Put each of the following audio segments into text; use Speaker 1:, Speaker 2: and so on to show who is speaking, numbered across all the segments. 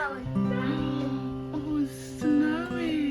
Speaker 1: Oh, it's snowy.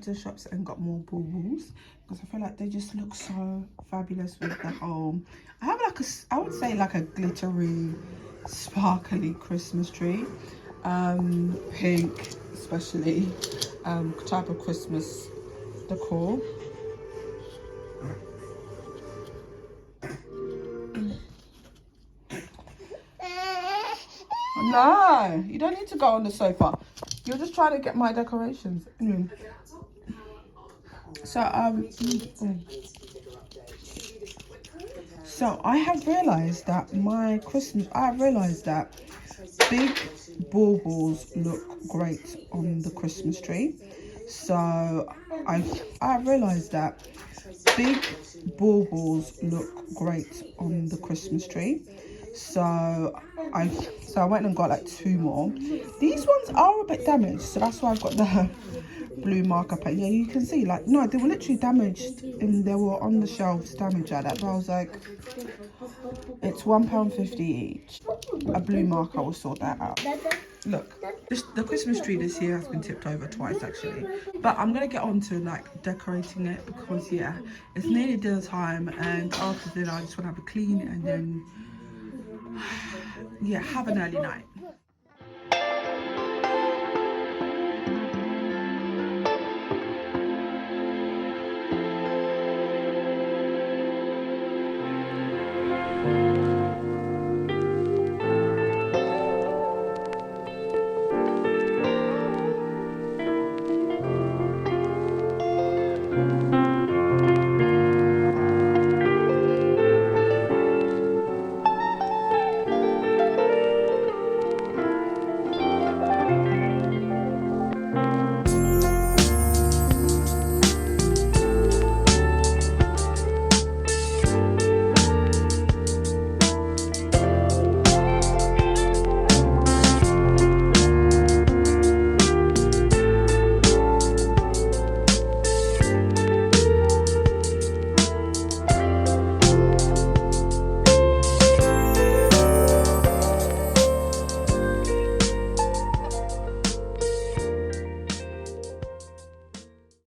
Speaker 1: to the shops and got more baubles because I feel like they just look so fabulous with the whole, I have like a, I would say like a glittery sparkly Christmas tree. pink, especially type of Christmas decor. No, you don't need to go on the sofa. You're just trying to get my decorations. So so I have realised that big baubles look great on the Christmas tree. So I realised that big baubles look great on the Christmas tree. So I went and got like 2 more. These ones are a bit damaged, so that's why I've got the blue marker pen. Yeah, you can see, like, no, they were literally damaged and they were on the shelves damaged like that. But I was like, it's £1.50 each. A blue marker will sort that out. Look, the Christmas tree this year has been tipped over twice actually, but I'm gonna get on to like decorating it because yeah, it's nearly dinner time, and after dinner I just want to have a clean and then yeah, have an early night.